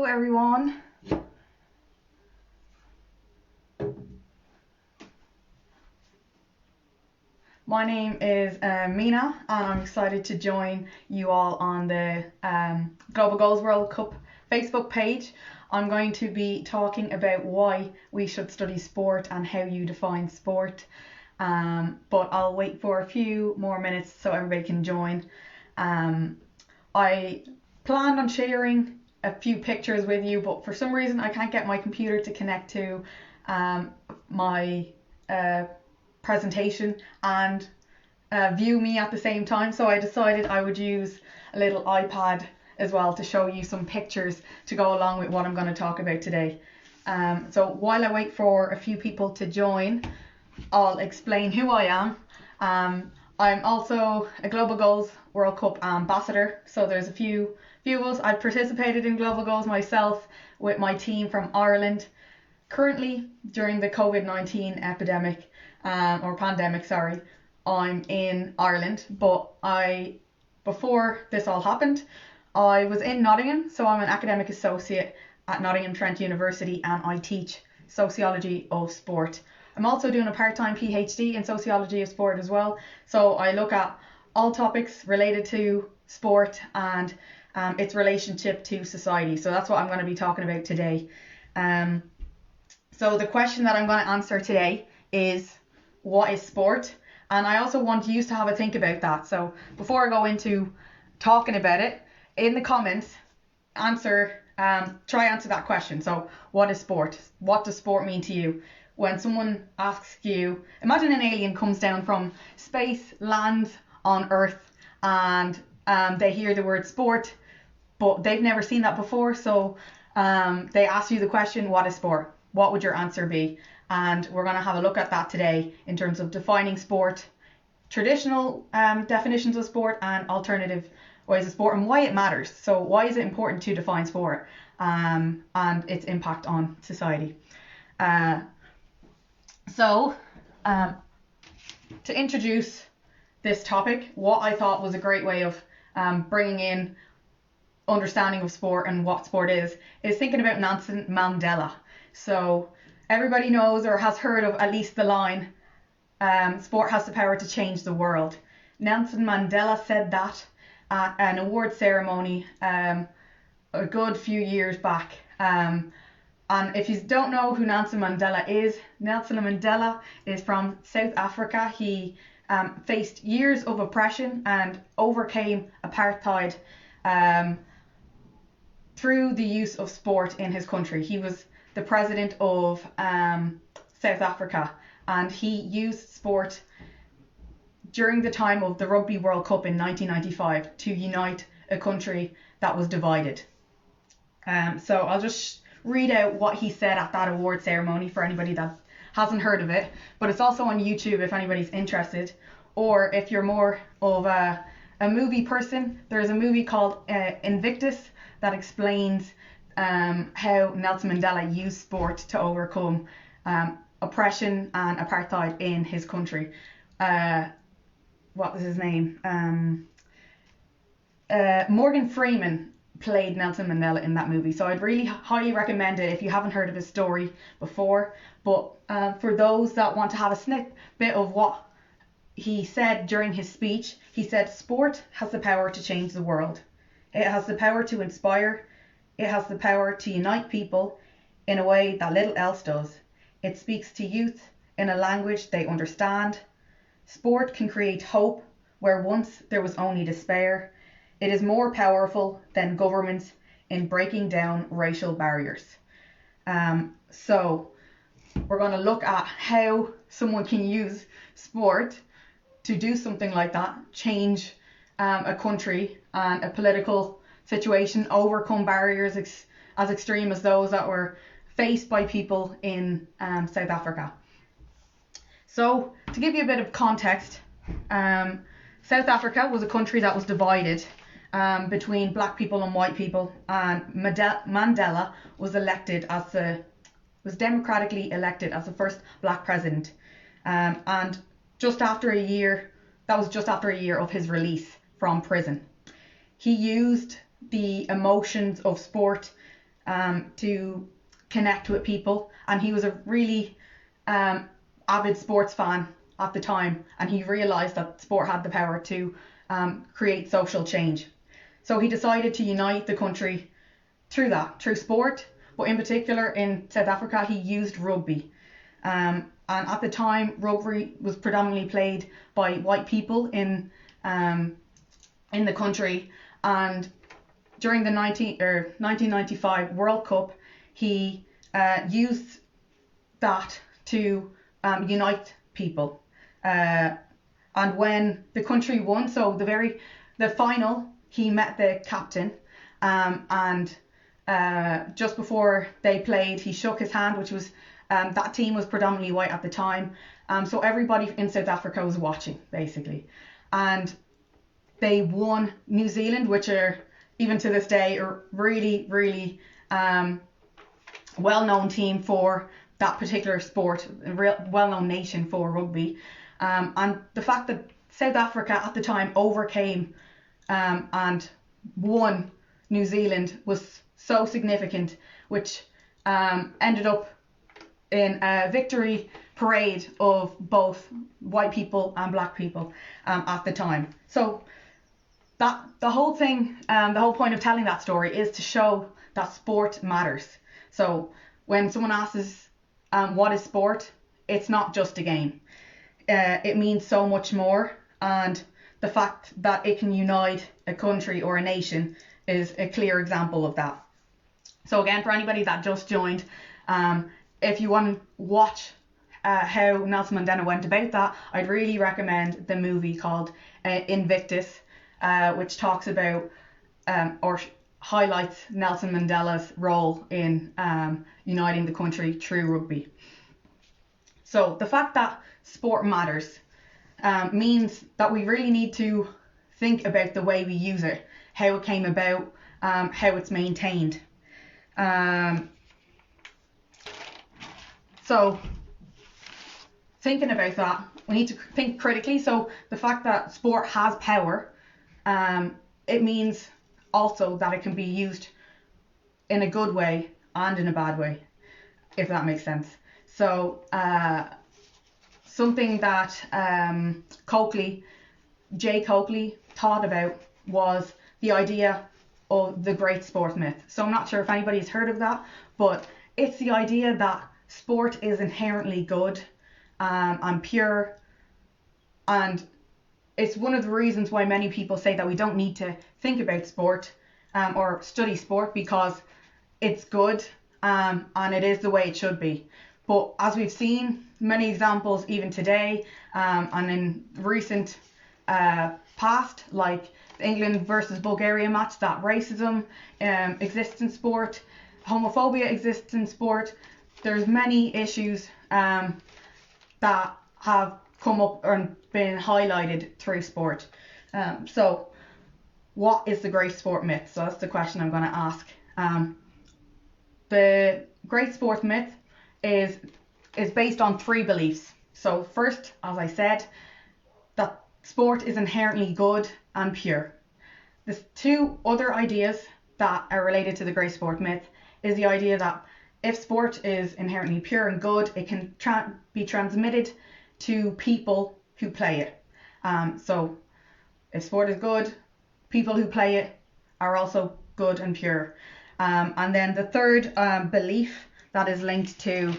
Hello everyone. My name is Mina and I'm excited to join you all on the Global Goals World Cup Facebook page. I'm going to be talking about why we should study sport and how you define sport. But I'll wait for a few more minutes so everybody can join. I planned on sharing a few pictures with you, but for some reason I can't get my computer to connect to my presentation and view me at the same time, so I decided I would use a little iPad as well to show you some pictures to go along with what I'm going to talk about today. So while I wait for a few people to join, I'll explain who I am. I'm also a Global Goals World Cup ambassador, so there's a few of us. I've participated in Global Goals myself with my team from Ireland. Currently, during the COVID-19 epidemic, or pandemic, sorry, I'm in Ireland, but before this all happened, I was in Nottingham, so I'm an academic associate at Nottingham Trent University and I teach sociology of sport. I'm also doing a part-time PhD in sociology of sport as well, so I look at all topics related to sport and its relationship to society. So that's what I'm going to be talking about today. So the question that I'm going to answer today is, what is sport? And I also want you to have a think about that. So before I go into talking about it, in the comments, try answer that question. So what is sport? What does sport mean to you? When someone asks you, imagine an alien comes down from space, lands on Earth, and they hear the word sport, but they've never seen that before. So they ask you the question, what is sport? What would your answer be? And we're going to have a look at that today in terms of defining sport, traditional definitions of sport and alternative ways of sport, and why it matters. So why is it important to define sport and its impact on society? So to introduce this topic, what I thought was a great way of bringing in understanding of sport and what sport is thinking about Nelson Mandela. So everybody knows or has heard of at least the line, sport has the power to change the world. Nelson Mandela said that at an award ceremony a good few years back. And if you don't know who Nelson Mandela is from South Africa. He faced years of oppression and overcame apartheid through the use of sport in his country. He was the president of South Africa, and he used sport during the time of the Rugby World Cup in 1995 to unite a country that was divided. So I'll just read out what he said at that award ceremony for anybody that hasn't heard of it, but it's also on YouTube if anybody's interested, or if you're more of a movie person, there's a movie called Invictus that explains how Nelson Mandela used sport to overcome oppression and apartheid in his country. What was his name? Morgan Freeman played Nelson Mandela in that movie, so I'd really highly recommend it if you haven't heard of his story before. But for those that want to have a snippet of what he said during his speech, he said, "Sport has the power to change the world. It has the power to inspire. It has the power to unite people in a way that little else does. It speaks to youth in a language they understand. Sport can create hope where once there was only despair. It is more powerful than governments in breaking down racial barriers." So we're going to look at how someone can use sport to do something like that, change a country and a political situation, overcome barriers as extreme as those that were faced by people in South Africa. So to give you a bit of context, South Africa was a country that was divided between black people and white people, and Mandela was democratically elected as the first black president, and just after a year of his release from prison. He used the emotions of sport to connect with people, and he was a really avid sports fan at the time, and he realized that sport had the power to create social change. So he decided to unite the country through sport, but in particular in South Africa he used rugby. And at the time rugby was predominantly played by white people in the country, and during the 1995 World Cup he used that to unite people. And when the country won, so the final, he met the captain, and just before they played, he shook his hand, which was that team was predominantly white at the time, so everybody in South Africa was watching basically, and they won. New Zealand, which are even to this day a really well-known team for that particular sport, a real well-known nation for rugby, and the fact that South Africa at the time overcame and won New Zealand was so significant, which ended up in a victory parade of both white people and black people at the time. So that the whole point of telling that story is to show that sport matters. So when someone asks what is sport, it's not just a game. It means so much more, and the fact that it can unite a country or a nation is a clear example of that. So again, for anybody that just joined, if you want to watch how Nelson Mandela went about that, I'd really recommend the movie called Invictus, which talks about or highlights Nelson Mandela's role in uniting the country through rugby. So the fact that sport matters means that we really need to think about the way we use it, how it came about, how it's maintained. So thinking about that, we need to think critically. So the fact that sport has power, it means also that it can be used in a good way and in a bad way, if that makes sense. So something that Jay Coakley thought about was the idea of the great sport myth. So I'm not sure if anybody's heard of that, but it's the idea that sport is inherently good and pure, and it's one of the reasons why many people say that we don't need to think about sport or study sport, because it's good and it is the way it should be. But as we've seen many examples even today and in recent past, like the England versus Bulgaria match, that racism exists in sport, homophobia exists in sport. There's many issues that have come up and been highlighted through sport. So what is the great sport myth? So that's the question I'm going to ask. The great sport myth is based on three beliefs. So first, as I said, that sport is inherently good and pure. There's two other ideas that are related to the great sport myth. Is the idea that if sport is inherently pure and good, it can be transmitted to people who play it. So if sport is good, people who play it are also good and pure. And then the third belief that is linked to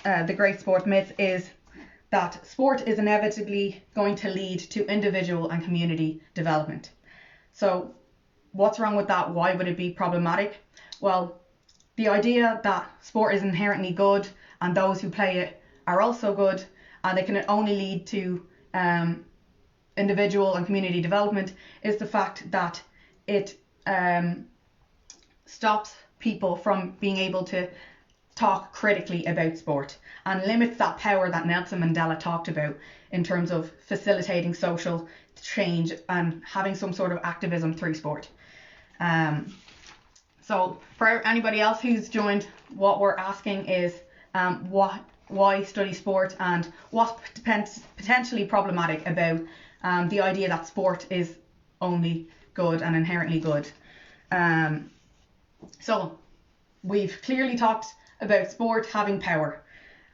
the great sport myth is that sport is inevitably going to lead to individual and community development. So what's wrong with that? Why would it be problematic? Well, the idea that sport is inherently good and those who play it are also good, and it can only lead to individual and community development, is the fact that it stops people from being able to talk critically about sport and limits that power that Nelson Mandela talked about in terms of facilitating social change and having some sort of activism through sport. So for anybody else who's joined, what we're asking is why study sport and what's potentially problematic about the idea that sport is only good and inherently good. So we've clearly talked about sport having power,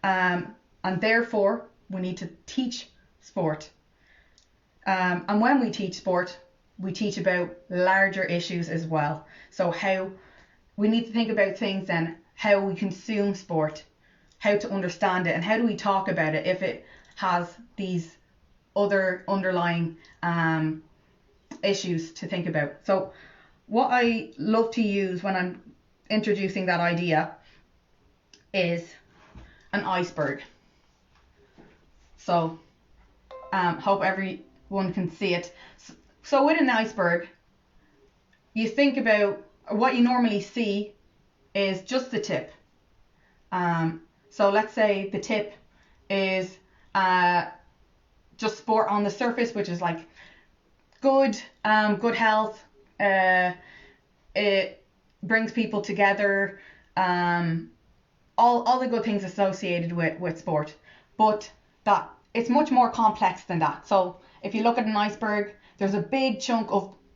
and therefore we need to teach sport. And when we teach sport, we teach about larger issues as well. So how we need to think about things then, how we consume sport, how to understand it, and how do we talk about it if it has these other underlying issues to think about. So what I love to use when I'm introducing that idea is an iceberg. So hope everyone can see it. So with an iceberg, you think about what you normally see is just the tip. So let's say the tip is just sport on the surface, which is like good health. It brings people together. All the good things associated with sport, but that it's much more complex than that. So if you look at an iceberg, there's a big chunk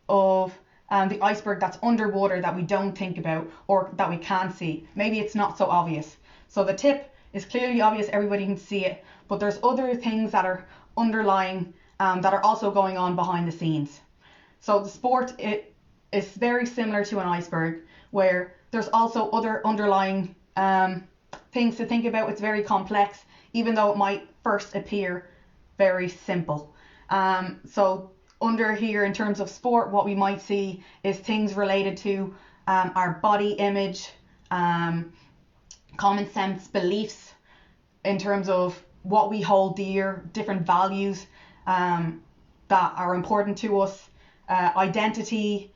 of the iceberg that's underwater that we don't think about or that we can't see. Maybe it's not so obvious. So the tip is clearly obvious, everybody can see it, but there's other things that are underlying that are also going on behind the scenes. So the sport, it is very similar to an iceberg, where there's also other underlying things to think about. It's very complex, even though it might first appear very simple. So under here, in terms of sport, what we might see is things related to our body image, common sense beliefs in terms of what we hold dear, different values that are important to us, identity,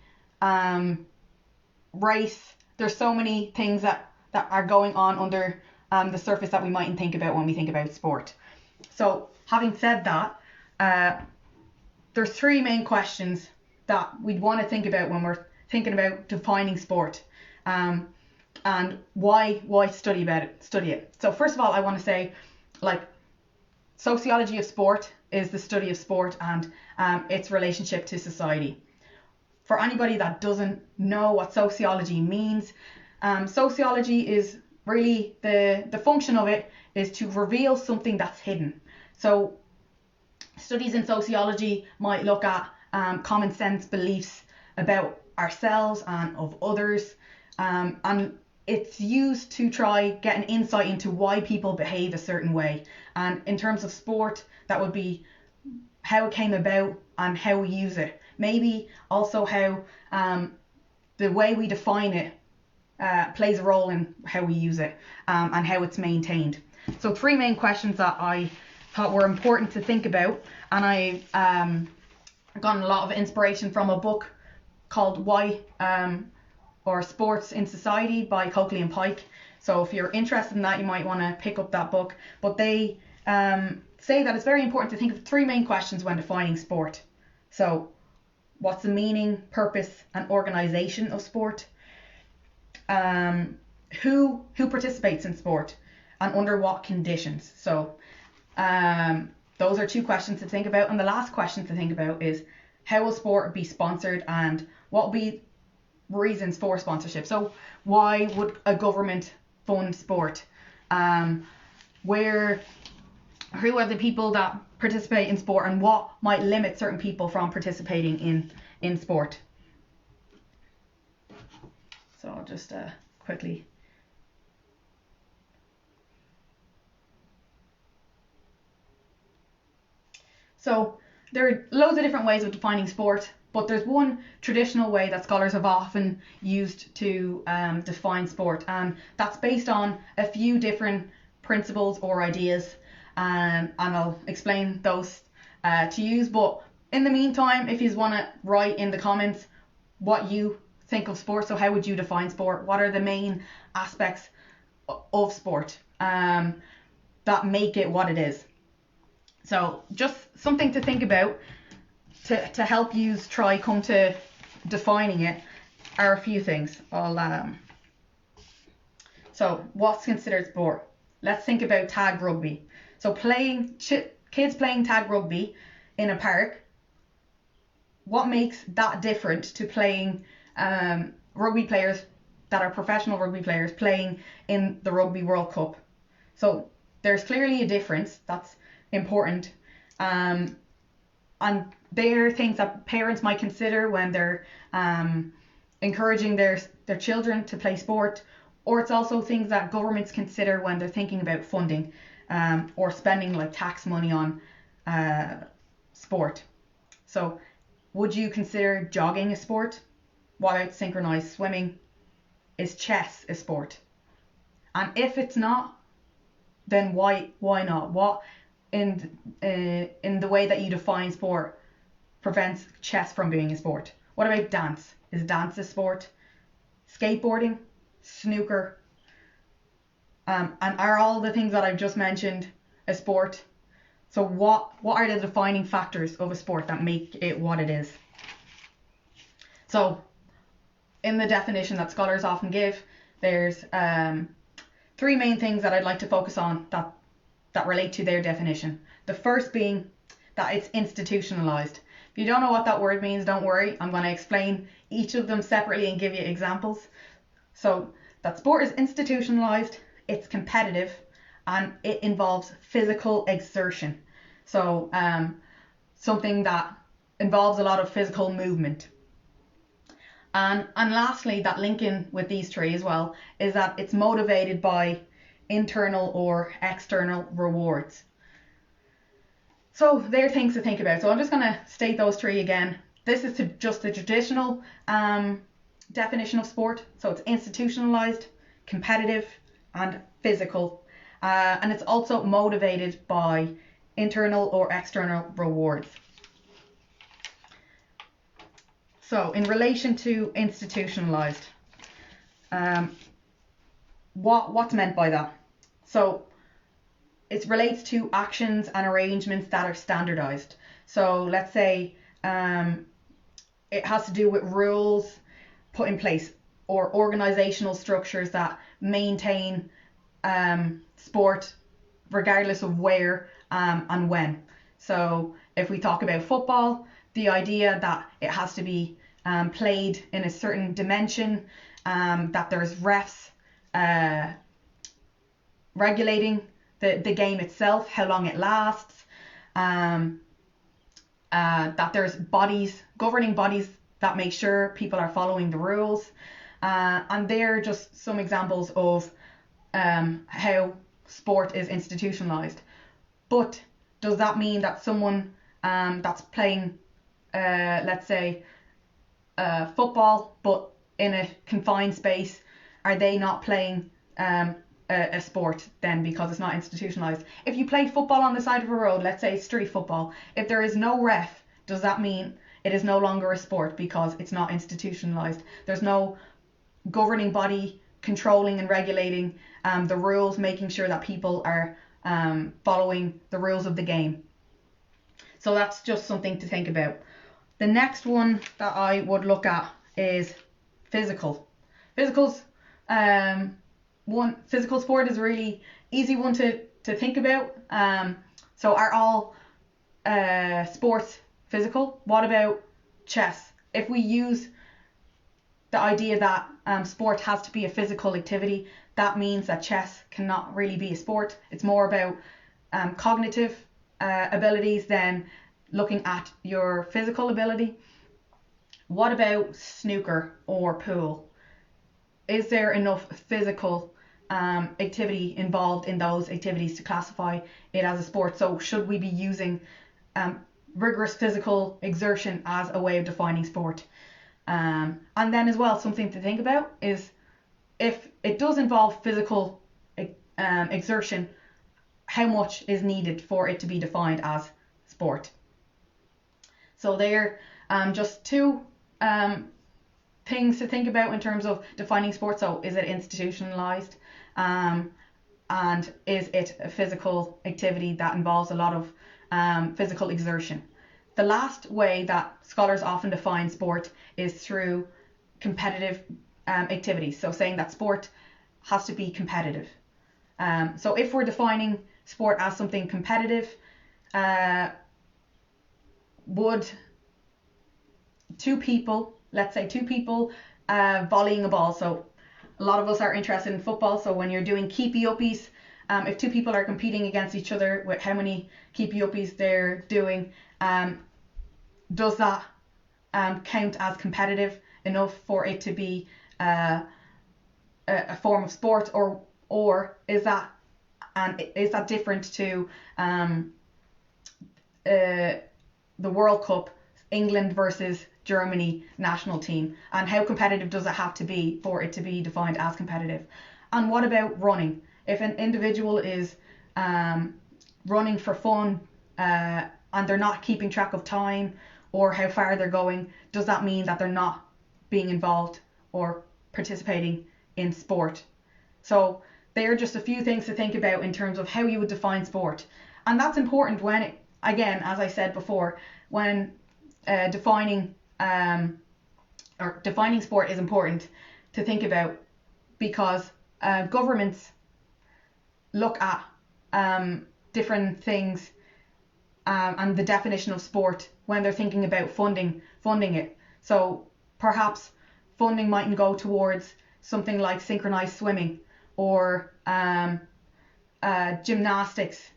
race. There's so many things that are going on under the surface that we mightn't think about when we think about sport. So having said that, there's three main questions that we'd want to think about when we're thinking about defining sport, and why study it. So first of all, I want to say, like, sociology of sport is the study of sport and its relationship to society. For anybody that doesn't know what sociology means, sociology is really the function of it is to reveal something that's hidden. So studies in sociology might look at common sense beliefs about ourselves and of others, and it's used to try get an insight into why people behave a certain way. And in terms of sport, that would be how it came about and how we use it. Maybe also how the way we define it plays a role in how we use it, and how it's maintained. So three main questions that I thought were important to think about, and I've gotten a lot of inspiration from a book called Why or Sports in Society by Coakley and Pike. So if you're interested in that, you might want to pick up that book. But they say that it's very important to think of three main questions when defining sport. So what's the meaning, purpose, and organization of sport? Who participates in sport and under what conditions? So those are two questions to think about. And the last question to think about is, how will sport be sponsored and what will be reasons for sponsorship? So why would a government fund sport? Who are the people that participate in sport, and what might limit certain people from participating in sport? So I'll just quickly. So there are loads of different ways of defining sport, but there's one traditional way that scholars have often used to define sport, and that's based on a few different principles or ideas, and I'll explain those to you. But in the meantime, if you want to write in the comments what you think of sport, so how would you define sport? What are the main aspects of sport that make it what it is? So just something to think about to help you try come to defining it are a few things. So what's considered sport? Let's think about tag rugby. So kids playing tag rugby in a park, what makes that different to playing rugby players that are professional rugby players playing in the Rugby World Cup. So there's clearly a difference that's important. And there are things that parents might consider when they're encouraging their children to play sport, or it's also things that governments consider when they're thinking about funding or spending like tax money on sport. So would you consider jogging a sport? What about synchronized swimming? Is chess a sport? And if it's not, then why not? What in the way that you define sport prevents chess from being a sport? What about dance? Is dance a sport? Skateboarding, snooker, and are all the things that I've just mentioned a sport? So what are the defining factors of a sport that make it what it is? So in the definition that scholars often give, there's three main things that I'd like to focus on that relate to their definition. The first being that it's institutionalized. If you don't know what that word means, don't worry. I'm going to explain each of them separately and give you examples. So that sport is institutionalized, it's competitive, and it involves physical exertion. So something that involves a lot of physical movement. And lastly, that link in with these three as well is that it's motivated by internal or external rewards. So there are things to think about. So I'm just going to state those three again. This is just the traditional definition of sport. So it's institutionalized, competitive, and physical. And it's also motivated by internal or external rewards. So in relation to institutionalized, what's meant by that? So it relates to actions and arrangements that are standardized. So let's say it has to do with rules put in place or organizational structures that maintain sport regardless of where and when. So if we talk about football, the idea that it has to be played in a certain dimension, that there's refs regulating the game itself, how long it lasts, that there's governing bodies that make sure people are following the rules. And they're just some examples of how sport is institutionalized. But does that mean that someone that's playing let's say football but in a confined space, are they not playing a sport then because it's not institutionalized? If you play football on the side of a road, let's say street football, if there is no ref, does that mean it is no longer a sport because it's not institutionalized? There's no governing body controlling and regulating the rules, making sure that people are following the rules of the game. So that's just something to think about. The next one that I would look at is physical. Physical sport is a really easy one to think about. So are all sports physical? What about chess? If we use the idea that sport has to be a physical activity, that means that chess cannot really be a sport. It's more about cognitive abilities than looking at your physical ability. What about snooker or pool? Is there enough physical activity involved in those activities to classify it as a sport? So should we be using rigorous physical exertion as a way of defining sport? And then as well, something to think about is if it does involve physical exertion, how much is needed for it to be defined as sport? So they're just two things to think about in terms of defining sport. So is it institutionalized? And is it a physical activity that involves a lot of physical exertion? The last way that scholars often define sport is through competitive activities. So saying that sport has to be competitive. So if we're defining sport as something competitive, would two people volleying a ball, so a lot of us are interested in football, so when you're doing keepy-uppies, if two people are competing against each other with how many keepy-uppies they're doing, does that count as competitive enough for it to be a form of sport, or is that different to the World Cup, England versus Germany national team, and how competitive does it have to be for it to be defined as competitive? And what about running? If an individual is running for fun and they're not keeping track of time or how far they're going, does that mean that they're not being involved or participating in sport? So they are just a few things to think about in terms of how you would define sport. And that's important when, again, as I said before, when defining sport is important to think about, because governments look at different things and the definition of sport when they're thinking about funding it. So perhaps funding mightn't go towards something like synchronized swimming or gymnastics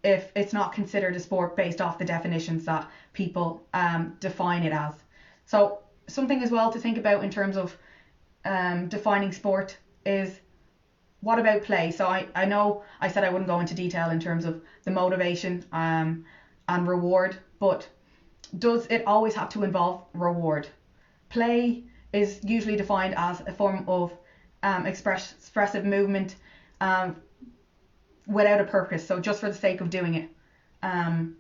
if it's not considered a sport based off the definitions that people define it as. So something as well to think about in terms of defining sport is, what about play? So I know I said I wouldn't go into detail in terms of the motivation and reward, but does it always have to involve reward? Play is usually defined as a form of expressive movement without a purpose, so just for the sake of doing it. And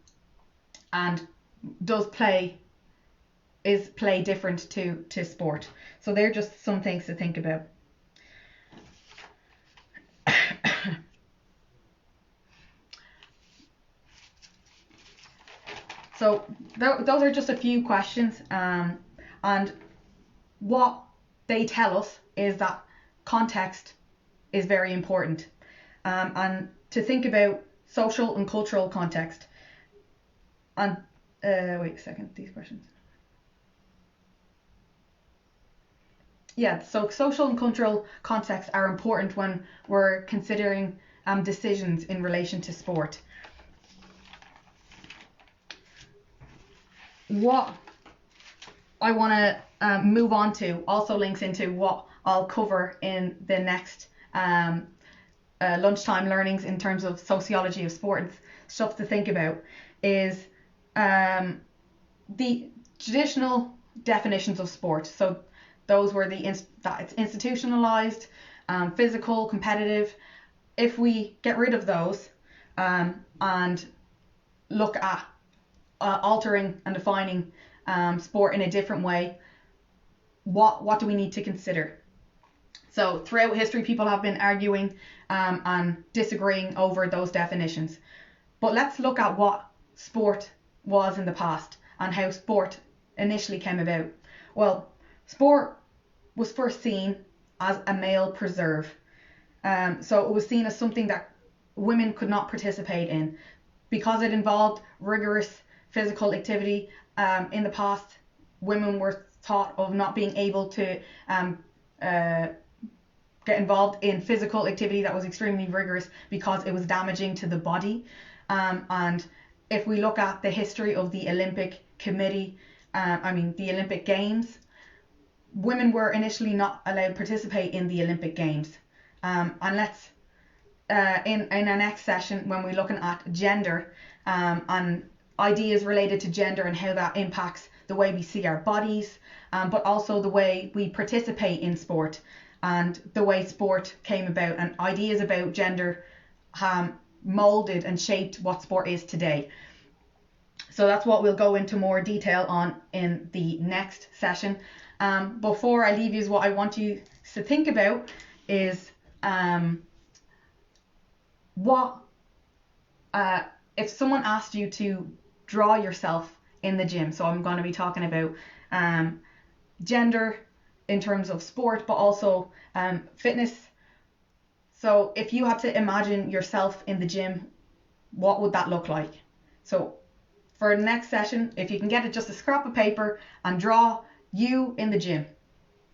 is play different to sport? So they're just some things to think about. So those are just a few questions, and what they tell us is that context is very important, and to think about social and cultural context. And wait a second, these questions. Yeah, so social and cultural contexts are important when we're considering decisions in relation to sport. What I want to move on to also links into what I'll cover in the next lunchtime learnings in terms of sociology of sport and stuff to think about, is the traditional definitions of sport. So those were that it's institutionalized, physical, competitive. If we get rid of those and look at altering and defining sport in a different way, what do we need to consider? So throughout history, people have been arguing and disagreeing over those definitions. But let's look at what sport was in the past and how sport initially came about. Well, sport was first seen as a male preserve. So it was seen as something that women could not participate in because it involved rigorous physical activity. In the past, women were thought of not being able to get involved in physical activity that was extremely rigorous because it was damaging to the body. And if we look at the history of the Olympic Committee, the Olympic Games, women were initially not allowed to participate in the Olympic Games. And let's, in our next session, when we're looking at gender and ideas related to gender and how that impacts the way we see our bodies, but also the way we participate in sport and the way sport came about, and ideas about gender molded and shaped what sport is today. So that's what we'll go into more detail on in the next session. Before I leave you, what I want you to think about is if someone asked you to draw yourself in the gym. So I'm going to be talking about gender in terms of sport, but also fitness. So if you had to imagine yourself in the gym, what would that look like? So for the next session, if you can get it, just a scrap of paper and draw you in the gym.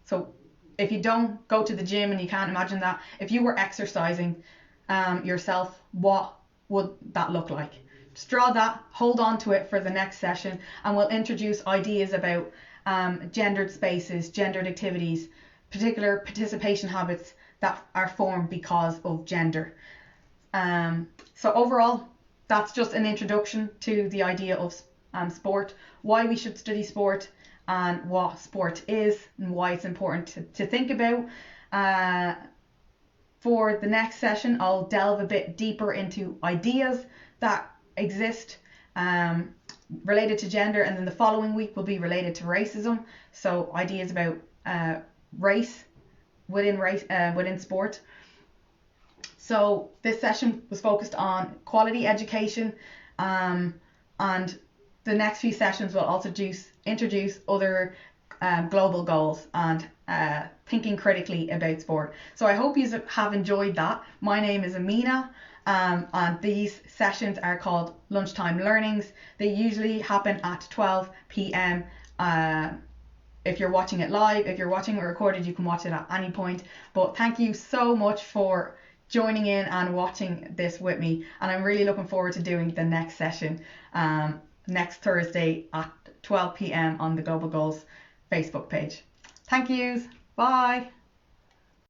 So if you don't go to the gym and you can't imagine that, if you were exercising yourself, what would that look like? Just draw that, hold on to it for the next session, and we'll introduce ideas about gendered spaces, gendered activities, particular participation habits that are formed because of gender. So overall, that's just an introduction to the idea of sport, why we should study sport, and what sport is, and why it's important to think about. For the next session, I'll delve a bit deeper into ideas that exist related to gender, and then the following week will be related to racism. So ideas about race within sport. So this session was focused on quality education, and the next few sessions will also introduce other global goals and thinking critically about sport. So I hope you have enjoyed that. My name is Amina, and these sessions are called lunchtime learnings. They usually happen at 12 p.m. If you're watching it live, if you're watching it recorded, you can watch it at any point. But thank you so much for joining in and watching this with me, and I'm really looking forward to doing the next session next Thursday at 12 p.m. on the Global Goals Facebook page. Thank yous. Bye.